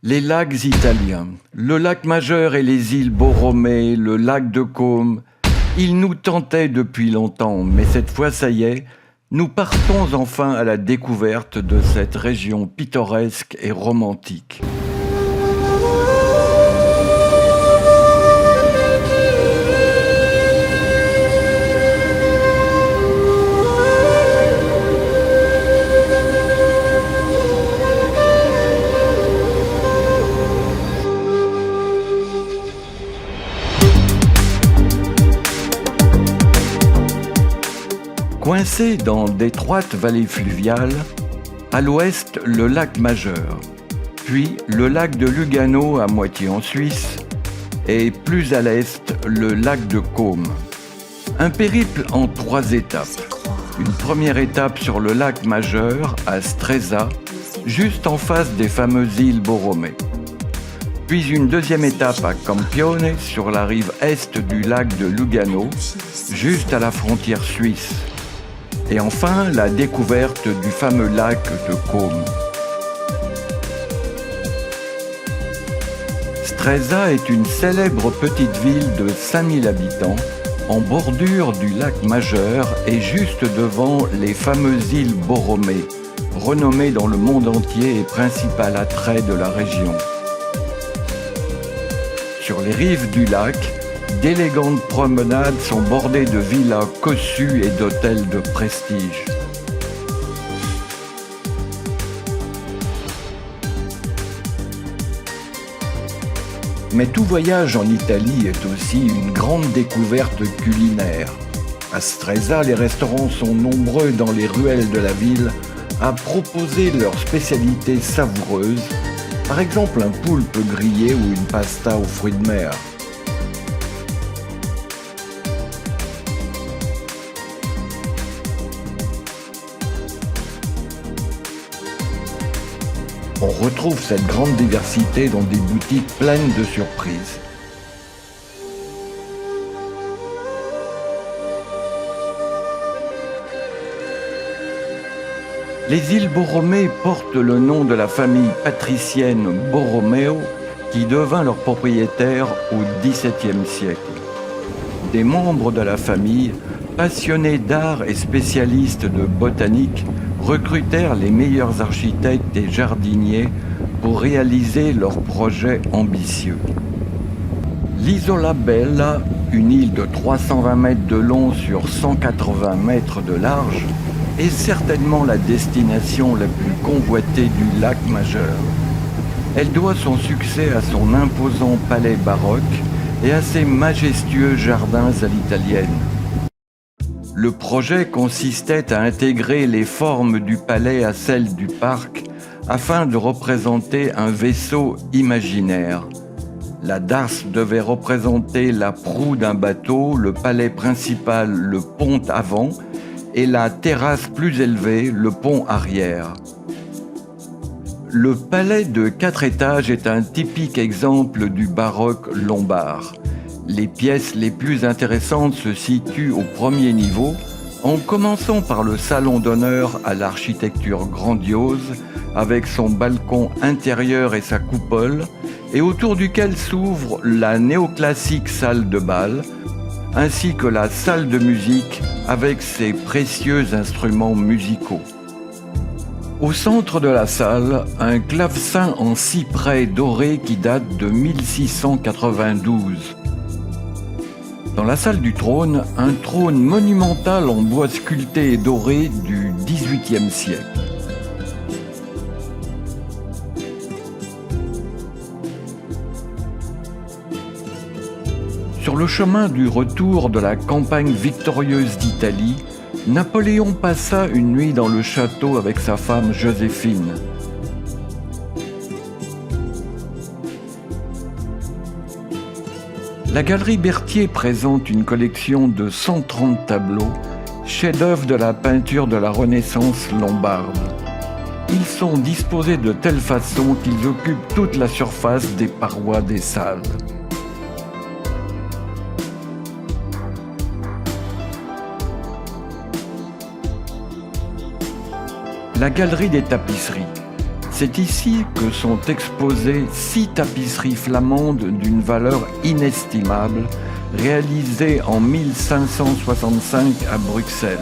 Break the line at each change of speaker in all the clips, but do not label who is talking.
Les lacs italiens, le lac Majeur et les îles Borromée, le lac de Côme, ils nous tentaient depuis longtemps, mais cette fois ça y est, nous partons enfin à la découverte de cette région pittoresque et romantique. Coincé dans d'étroites vallées fluviales, à l'ouest le lac Majeur, puis le lac de Lugano à moitié en Suisse, et plus à l'est le lac de Côme. Un périple en 3 étapes. Une première étape sur le lac Majeur à Stresa, juste en face des fameuses îles Borromée. Puis une deuxième étape à Campione sur la rive est du lac de Lugano, juste à la frontière suisse. Et enfin, la découverte du fameux lac de Côme. Stresa est une célèbre petite ville de 5000 habitants, en bordure du lac Majeur et juste devant les fameuses îles Borromée, renommées dans le monde entier et principal attrait de la région. Sur les rives du lac, d'élégantes promenades sont bordées de villas cossues et d'hôtels de prestige. Mais tout voyage en Italie est aussi une grande découverte culinaire. À Stresa, les restaurants sont nombreux dans les ruelles de la ville à proposer leurs spécialités savoureuses, par exemple un poulpe grillé ou une pasta aux fruits de mer. On retrouve cette grande diversité dans des boutiques pleines de surprises. Les îles Borromée portent le nom de la famille patricienne Borromeo qui devint leur propriétaire au XVIIe siècle. Des membres de la famille, passionnés d'art et spécialistes de botanique, recrutèrent les meilleurs architectes et jardiniers pour réaliser leurs projets ambitieux. L'Isola Bella, une île de 320 mètres de long sur 180 mètres de large, est certainement la destination la plus convoitée du lac Majeur. Elle doit son succès à son imposant palais baroque et à ses majestueux jardins à l'italienne. Le projet consistait à intégrer les formes du palais à celles du parc afin de représenter un vaisseau imaginaire. La darse devait représenter la proue d'un bateau, le palais principal, le pont avant, et la terrasse plus élevée, le pont arrière. Le palais de 4 étages est un typique exemple du baroque lombard. Les pièces les plus intéressantes se situent au premier niveau, en commençant par le salon d'honneur à l'architecture grandiose, avec son balcon intérieur et sa coupole, et autour duquel s'ouvre la néoclassique salle de bal, ainsi que la salle de musique avec ses précieux instruments musicaux. Au centre de la salle, un clavecin en cyprès doré qui date de 1692. Dans la salle du trône, un trône monumental en bois sculpté et doré du XVIIIe siècle. Sur le chemin du retour de la campagne victorieuse d'Italie, Napoléon passa une nuit dans le château avec sa femme Joséphine. La galerie Berthier présente une collection de 130 tableaux, chefs-d'œuvre de la peinture de la Renaissance lombarde. Ils sont disposés de telle façon qu'ils occupent toute la surface des parois des salles. La galerie des tapisseries. C'est ici que sont exposées 6 tapisseries flamandes d'une valeur inestimable, réalisées en 1565 à Bruxelles.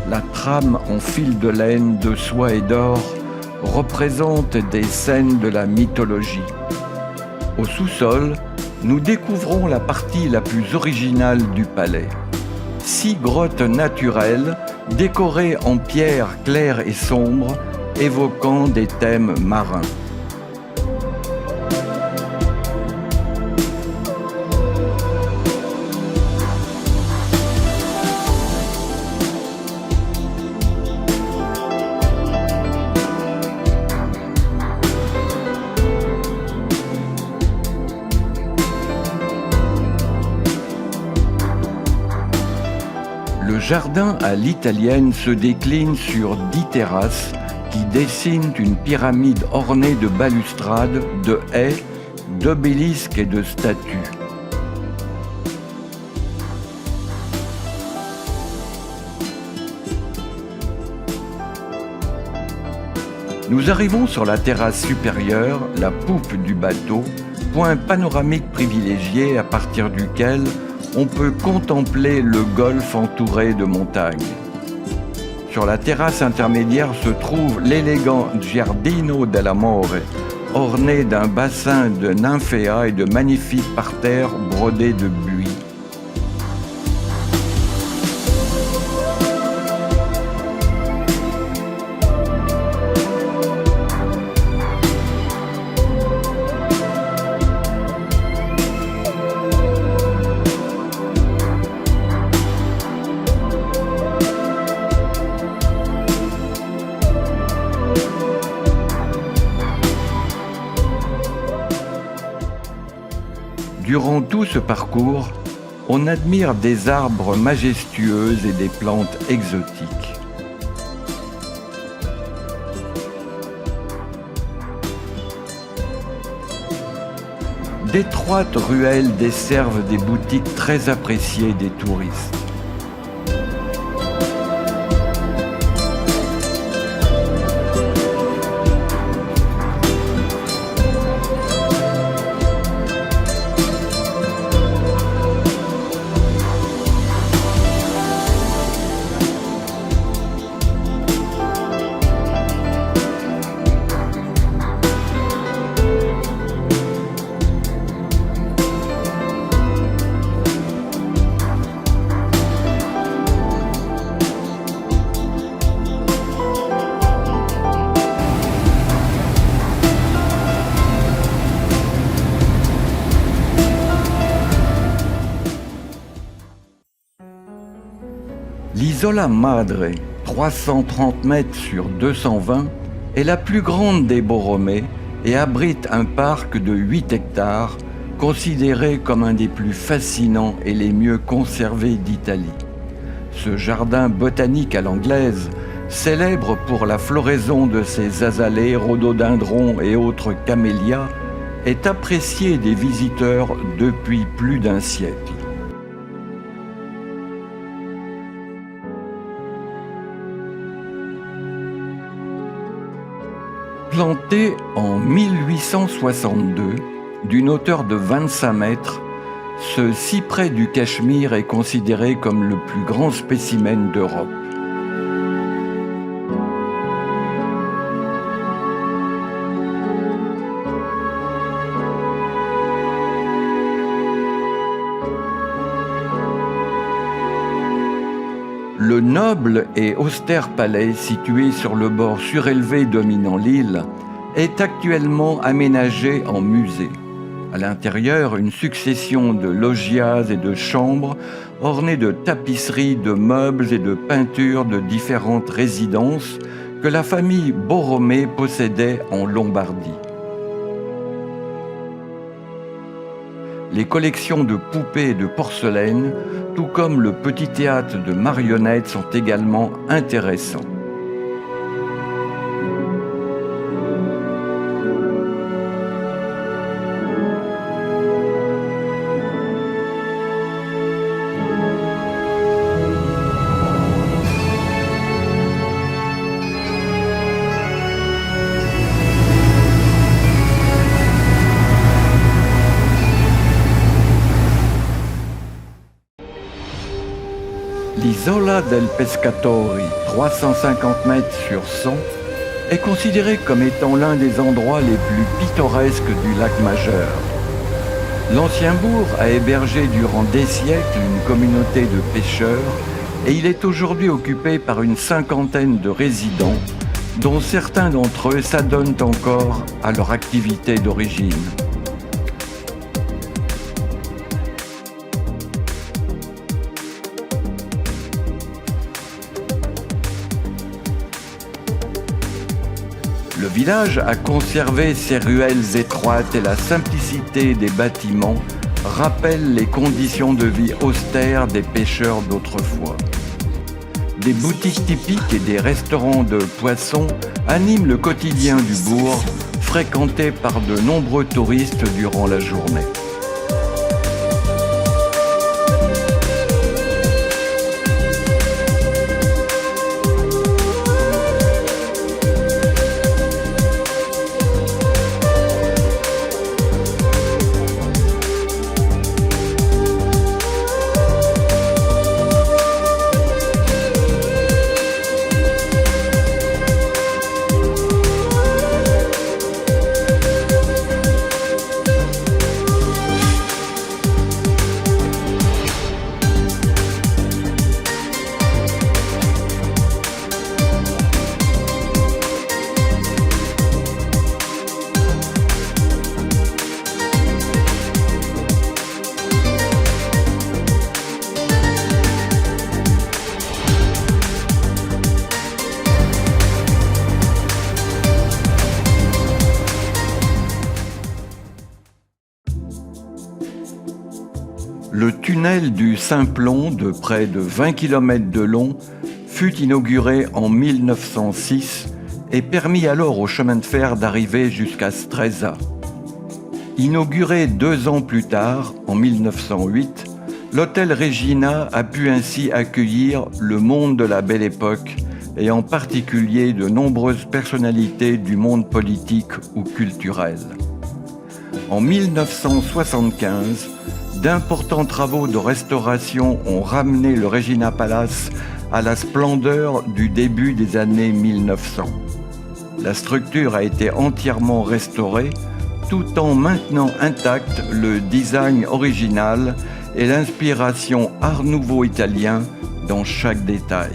La trame en fil de laine, de soie et d'or représente des scènes de la mythologie. Au sous-sol, nous découvrons la partie la plus originale du palais. 6 grottes naturelles décorées en pierre claire et sombre, évoquant des thèmes marins. Le jardin à l'italienne se décline sur 10 terrasses qui dessinent une pyramide ornée de balustrades, de haies, d'obélisques et de statues. Nous arrivons sur la terrasse supérieure, la poupe du bateau, point panoramique privilégié à partir duquel on peut contempler le golfe entouré de montagnes. Sur la terrasse intermédiaire se trouve l'élégant Giardino dell'Amore, orné d'un bassin de nymphéas et de magnifiques parterres brodés de buis. Durant tout ce parcours, on admire des arbres majestueux et des plantes exotiques. D'étroites ruelles desservent des boutiques très appréciées des touristes. L'Isola Madre, 330 mètres sur 220, est la plus grande des Borromée et abrite un parc de 8 hectares, considéré comme un des plus fascinants et les mieux conservés d'Italie. Ce jardin botanique à l'anglaise, célèbre pour la floraison de ses azalées, rhododendrons et autres camélias, est apprécié des visiteurs depuis plus d'un siècle. Planté en 1862, d'une hauteur de 25 mètres, ce cyprès du Cachemire est considéré comme le plus grand spécimen d'Europe. Le noble et austère palais, situé sur le bord surélevé dominant l'île, est actuellement aménagé en musée. À l'intérieur, une succession de loggias et de chambres ornées de tapisseries, de meubles et de peintures de différentes résidences que la famille Borromée possédait en Lombardie. Les collections de poupées et de porcelaine, tout comme le petit théâtre de marionnettes, sont également intéressants. L'Isola del Pescatori, 350 mètres sur 100, est considéré comme étant l'un des endroits les plus pittoresques du lac Majeur. L'ancien bourg a hébergé durant des siècles une communauté de pêcheurs et il est aujourd'hui occupé par une cinquantaine de résidents, dont certains d'entre eux s'adonnent encore à leur activité d'origine. Le village a conservé ses ruelles étroites et la simplicité des bâtiments rappellent les conditions de vie austères des pêcheurs d'autrefois. Des boutiques typiques et des restaurants de poissons animent le quotidien du bourg, fréquenté par de nombreux touristes durant la journée. Le tunnel du Simplon, de près de 20 km de long, fut inauguré en 1906 et permit alors au chemin de fer d'arriver jusqu'à Stresa. Inauguré 2 ans plus tard, en 1908, l'hôtel Regina a pu ainsi accueillir le monde de la Belle Époque et en particulier de nombreuses personnalités du monde politique ou culturel. En 1975, d'importants travaux de restauration ont ramené le Regina Palace à la splendeur du début des années 1900. La structure a été entièrement restaurée, tout en maintenant intact le design original et l'inspiration Art Nouveau italien dans chaque détail.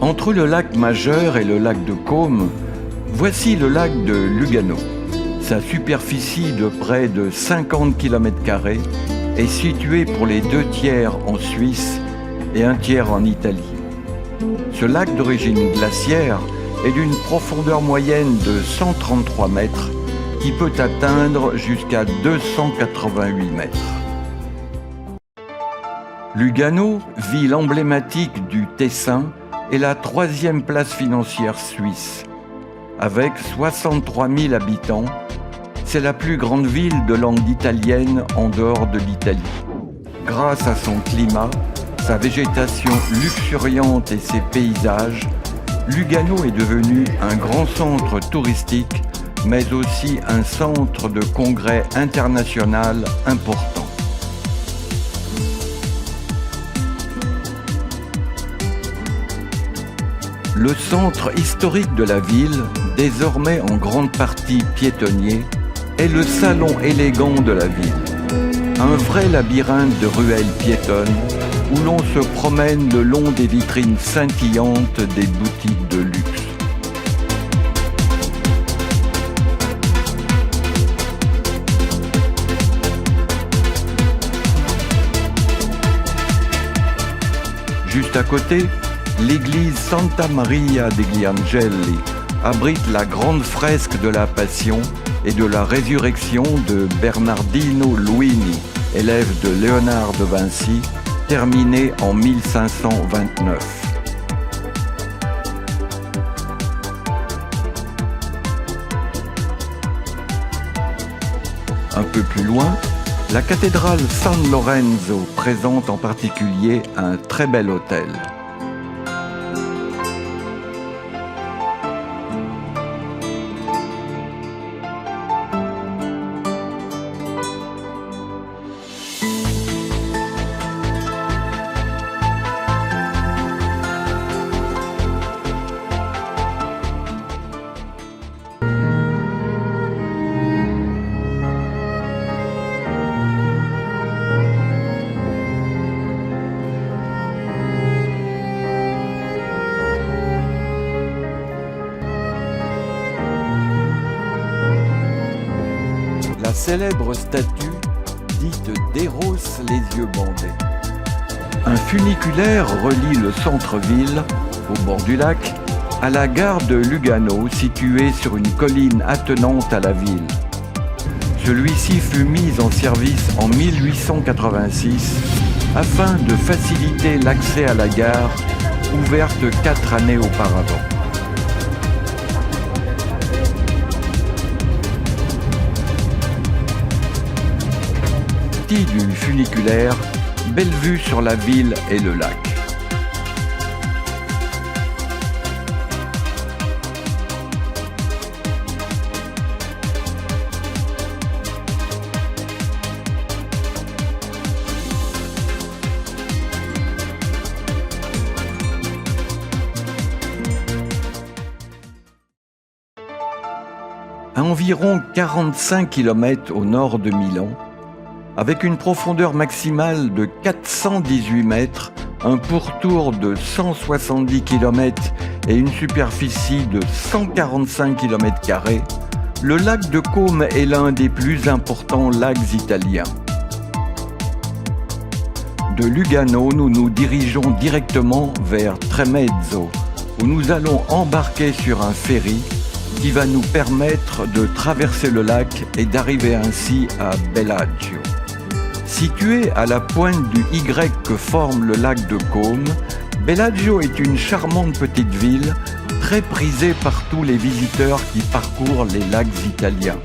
Entre le lac Majeur et le lac de Côme, voici le lac de Lugano. Sa superficie de près de 50 km² est située pour les 2/3 en Suisse et 1/3 en Italie. Ce lac d'origine glaciaire est d'une profondeur moyenne de 133 mètres qui peut atteindre jusqu'à 288 mètres. Lugano, ville emblématique du Tessin, est la 3e place financière suisse. Avec 63 000 habitants, c'est la plus grande ville de langue italienne en dehors de l'Italie. Grâce à son climat, sa végétation luxuriante et ses paysages, Lugano est devenu un grand centre touristique, mais aussi un centre de congrès international important. Le centre historique de la ville, désormais en grande partie piétonnier, est le salon élégant de la ville. Un vrai labyrinthe de ruelles piétonnes où l'on se promène le long des vitrines scintillantes des boutiques de luxe. Juste à côté, l'église Santa Maria degli Angeli abrite la grande fresque de la Passion et de la Résurrection de Bernardino Luini, élève de Léonard de Vinci, terminée en 1529. Un peu plus loin, la cathédrale San Lorenzo présente en particulier un très bel autel. La célèbre statue dite d'Héros les yeux bandés. Un funiculaire relie le centre-ville, au bord du lac, à la gare de Lugano, située sur une colline attenante à la ville. Celui-ci fut mis en service en 1886 afin de faciliter l'accès à la gare, ouverte 4 années auparavant. Du funiculaire, belle vue sur la ville et le lac. À environ 45 km au nord de Milan, avec une profondeur maximale de 418 mètres, un pourtour de 170 km et une superficie de 145 km², le lac de Côme est l'un des plus importants lacs italiens. De Lugano, nous nous dirigeons directement vers Tremezzo, où nous allons embarquer sur un ferry qui va nous permettre de traverser le lac et d'arriver ainsi à Bellagio. Situé à la pointe du Y que forme le lac de Côme, Bellagio est une charmante petite ville, très prisée par tous les visiteurs qui parcourent les lacs italiens.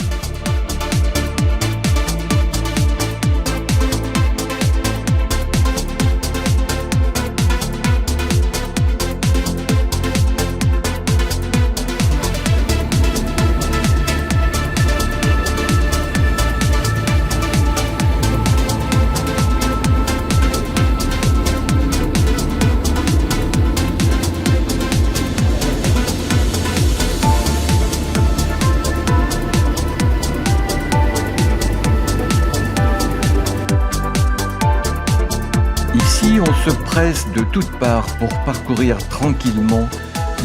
Ici, on se presse de toutes parts pour parcourir tranquillement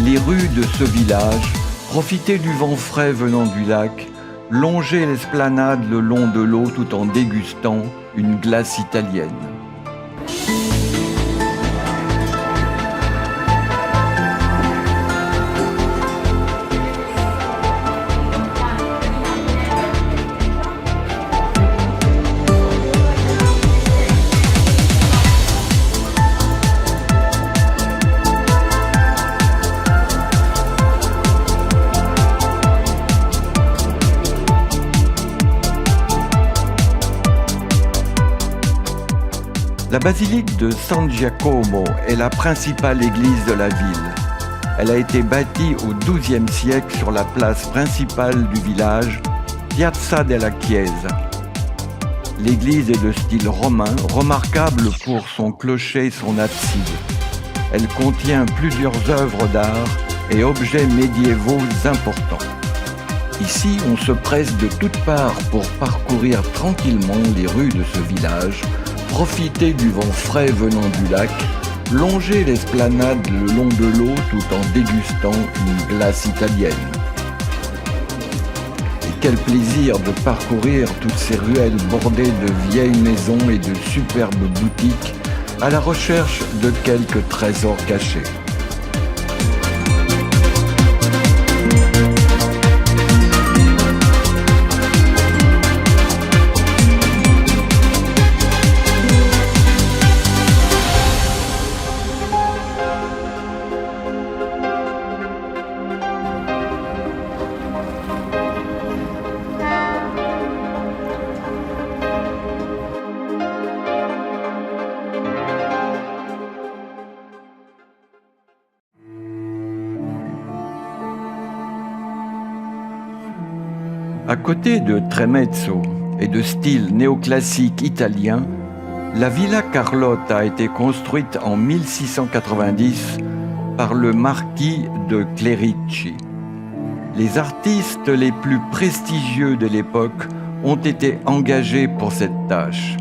les rues de ce village, profiter du vent frais venant du lac, longer l'esplanade le long de l'eau tout en dégustant une glace italienne. La basilique de San Giacomo est la principale église de la ville. Elle a été bâtie au XIIe siècle sur la place principale du village, Piazza della Chiesa. L'église est de style romain, remarquable pour son clocher et son abside. Elle contient plusieurs œuvres d'art et objets médiévaux importants. Ici, on se presse de toutes parts pour parcourir tranquillement les rues de ce village, profiter du vent frais venant du lac, longer l'esplanade le long de l'eau tout en dégustant une glace italienne. Et quel plaisir de parcourir toutes ces ruelles bordées de vieilles maisons et de superbes boutiques, à la recherche de quelques trésors cachés. À côté de Tremezzo et de style néoclassique italien, la Villa Carlotta a été construite en 1690 par le marquis de Clerici. Les artistes les plus prestigieux de l'époque ont été engagés pour cette tâche.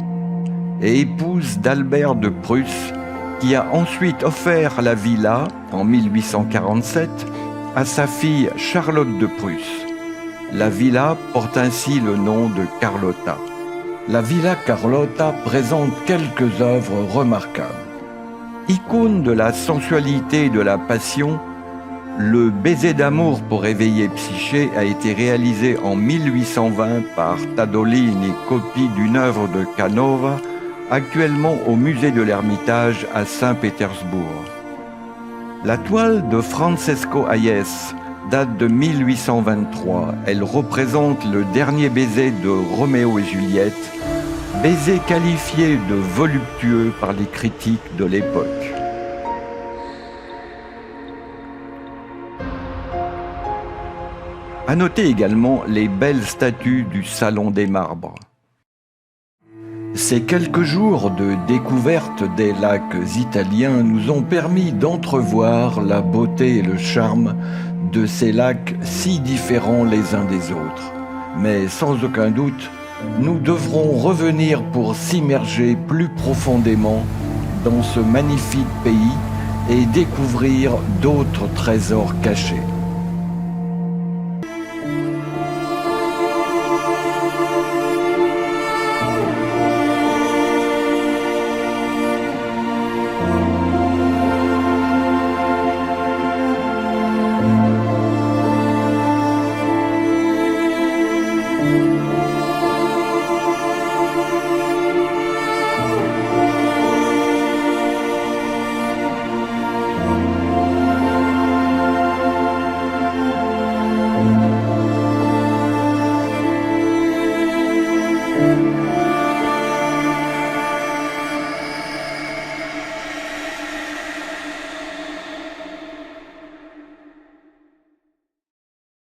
Et épouse d'Albert de Prusse, qui a ensuite offert la villa en 1847 à sa fille Charlotte de Prusse. La villa porte ainsi le nom de Carlotta. La Villa Carlotta présente quelques œuvres remarquables. Icône de la sensualité et de la passion, le baiser d'amour pour éveiller Psyché a été réalisé en 1820 par Tadolini, copie d'une œuvre de Canova, actuellement au musée de l'Ermitage à Saint-Pétersbourg. La toile de Francesco Hayez date de 1823. Elle représente le dernier baiser de Roméo et Juliette, baiser qualifié de voluptueux par les critiques de l'époque. À noter également les belles statues du Salon des Marbres. Ces quelques jours de découverte des lacs italiens nous ont permis d'entrevoir la beauté et le charme de ces lacs si différents les uns des autres. Mais sans aucun doute, nous devrons revenir pour s'immerger plus profondément dans ce magnifique pays et découvrir d'autres trésors cachés.